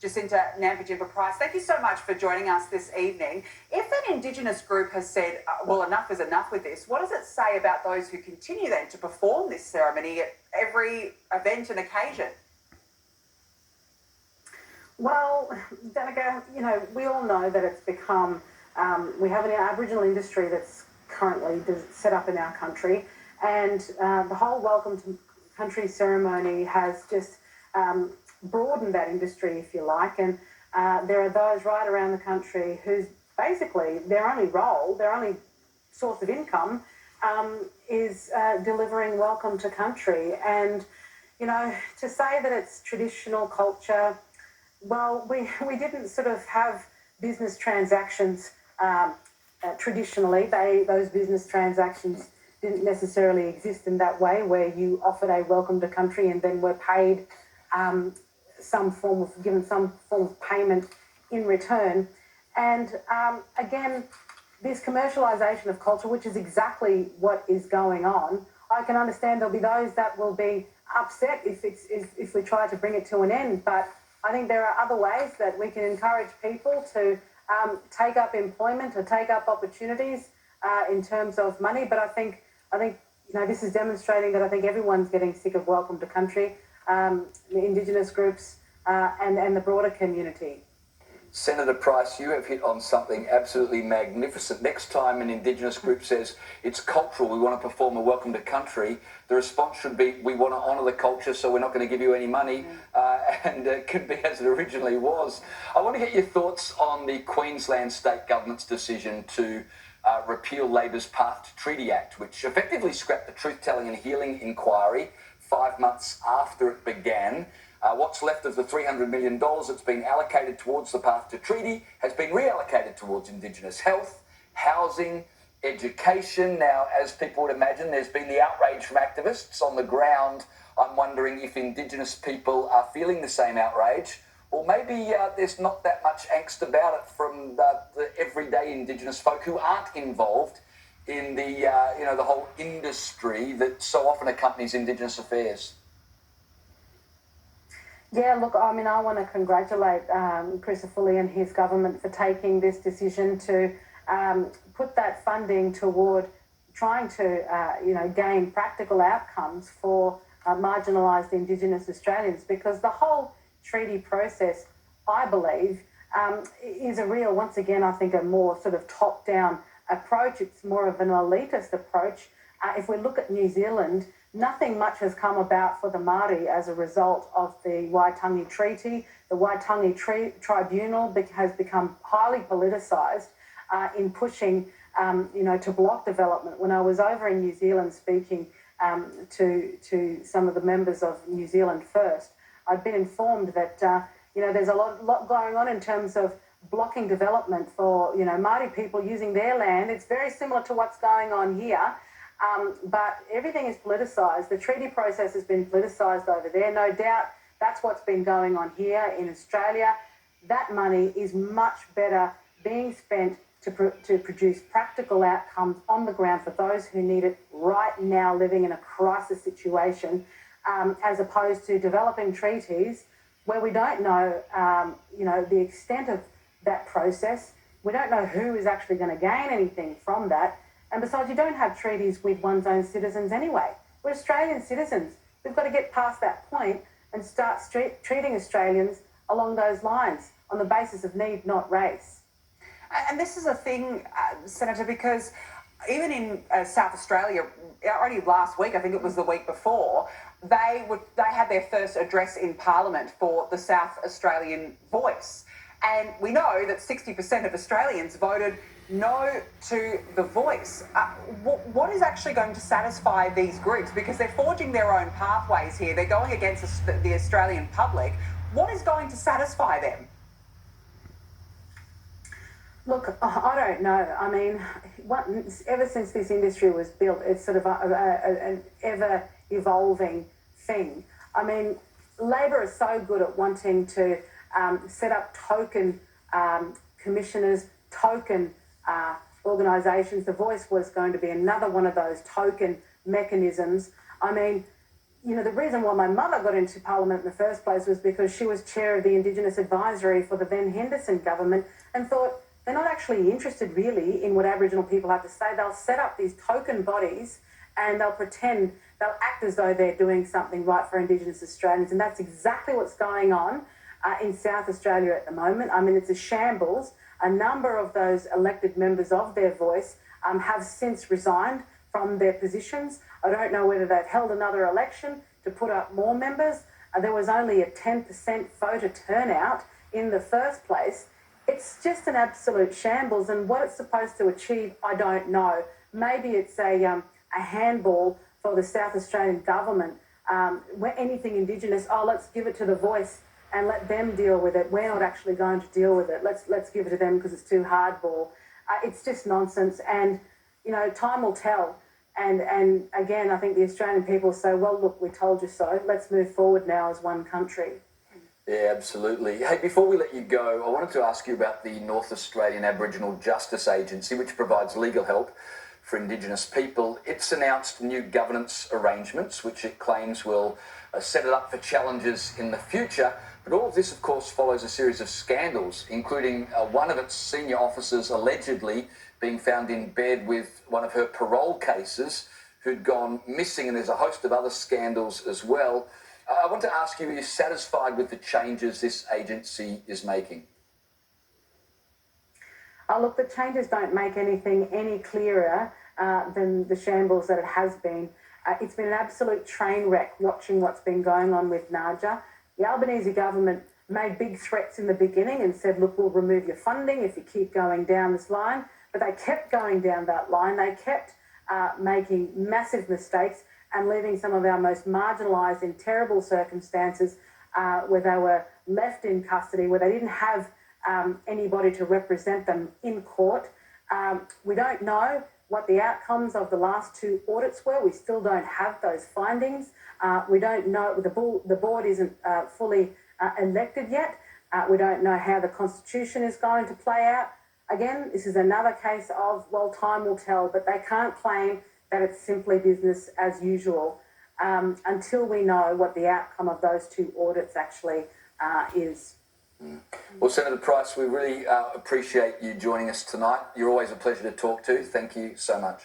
Jacinta Price, thank you so much for joining us this evening. If an Indigenous group has said, well, enough is enough with this, what does it say about those who continue then to perform this ceremony at every event and occasion? Well, Danica, we all know that it's become, we have an Aboriginal industry that's currently set up in our country, and the whole Welcome to Country ceremony has just broadened that industry, if you like, and there are those right around the country whose basically their only source of income is delivering Welcome to Country. And, to say that it's traditional culture, well, we didn't sort of have business transactions traditionally. Those business transactions didn't necessarily exist in that way, where you offered a Welcome to Country and then were paid given some form of payment in return. And again, this commercialisation of culture, which is exactly what is going on, I can understand there'll be those that will be upset if we try to bring it to an end. But I think there are other ways that we can encourage people to take up employment or take up opportunities in terms of money. But I think this is demonstrating that I think everyone's getting sick of Welcome to Country, the Indigenous groups and the broader community. Senator Price, you have hit on something absolutely magnificent. Next time an Indigenous group says it's cultural, we want to perform a Welcome to Country, the response should be, we want to honour the culture, so we're not going to give you any money, and it could be as it originally was. I want to get your thoughts on the Queensland State Government's decision to repeal Labor's Path to Treaty Act, which effectively scrapped the Truth Telling and Healing inquiry 5 months after it began. What's left of the $300 million that's been allocated towards the Path to Treaty has been reallocated towards Indigenous health, housing, education. Now, as people would imagine, there's been the outrage from activists on the ground. I'm wondering if Indigenous people are feeling the same outrage, or maybe there's not that much angst about it from the everyday Indigenous folk who aren't involved in the the whole industry that so often accompanies Indigenous affairs. Yeah, look, I mean, I want to congratulate Chris Foley and his government for taking this decision to put that funding toward trying to, gain practical outcomes for marginalised Indigenous Australians, because the whole treaty process, I believe, is once again, I think, a more sort of top-down approach. It's more of an elitist approach. If we look at New Zealand, nothing much has come about for the Māori as a result of the Waitangi Treaty. The Waitangi Tribunal has become highly politicised in pushing, to block development. When I was over in New Zealand speaking to some of the members of New Zealand First, I'd been informed that, there's a lot going on in terms of blocking development for, Māori people using their land. It's very similar to what's going on here. But everything is politicised. The treaty process has been politicised over there. No doubt that's what's been going on here in Australia. That money is much better being spent to produce practical outcomes on the ground for those who need it right now, living in a crisis situation, as opposed to developing treaties where we don't know, the extent of that process. We don't know who is actually going to gain anything from that. And besides, you don't have treaties with one's own citizens anyway. We're Australian citizens. We've got to get past that point and start treating Australians along those lines on the basis of need, not race. And this is a thing, Senator, because even in South Australia, already last week, I think it was the week before, they had their first address in Parliament for the South Australian voice. And we know that 60% of Australians voted no to the voice. What is actually going to satisfy these groups? Because they're forging their own pathways here. They're going against the Australian public. What is going to satisfy them? Look, I don't know. I mean, ever since this industry was built, it's sort of an ever-evolving thing. I mean, Labor is so good at wanting to set up token commissioners, token organisations. The Voice was going to be another one of those token mechanisms. I mean, the reason why my mother got into Parliament in the first place was because she was chair of the Indigenous Advisory for the then Henderson government and thought they're not actually interested really in what Aboriginal people have to say. They'll set up these token bodies and they'll act as though they're doing something right for Indigenous Australians. And that's exactly what's going on in South Australia at the moment. I mean, it's a shambles. A number of those elected members of Their Voice have since resigned from their positions. I don't know whether they've held another election to put up more members. There was only a 10% voter turnout in the first place. It's just an absolute shambles, and what it's supposed to achieve, I don't know. Maybe it's a handball for the South Australian government. Where anything Indigenous, let's give it to The Voice and let them deal with it. We're not actually going to deal with it. Let's give it to them because it's too hardball. It's just nonsense, and time will tell. And again, I think the Australian people say, well, look, we told you so. Let's move forward now as one country. Yeah, absolutely. Hey, before we let you go, I wanted to ask you about the North Australian Aboriginal Justice Agency, which provides legal help for Indigenous people. It's announced new governance arrangements, which it claims will set it up for challenges in the future. But all of this, of course, follows a series of scandals, including one of its senior officers allegedly being found in bed with one of her parole cases who'd gone missing, and there's a host of other scandals as well. I want to ask you, are you satisfied with the changes this agency is making? Look, the changes don't make anything any clearer than the shambles that it has been. It's been an absolute train wreck watching what's been going on with Naja. The Albanese government made big threats in the beginning and said, look, we'll remove your funding if you keep going down this line. But they kept going down that line. They kept making massive mistakes and leaving some of our most marginalised in terrible circumstances where they were left in custody, where they didn't have anybody to represent them in court. We don't know what the outcomes of the last two audits were. We still don't have those findings. We don't know, the board isn't fully elected yet. We don't know how the Constitution is going to play out. Again, this is another case of, well, time will tell, but they can't claim that it's simply business as usual until we know what the outcome of those two audits actually is. Well, Senator Price, we really appreciate you joining us tonight. You're always a pleasure to talk to. Thank you so much.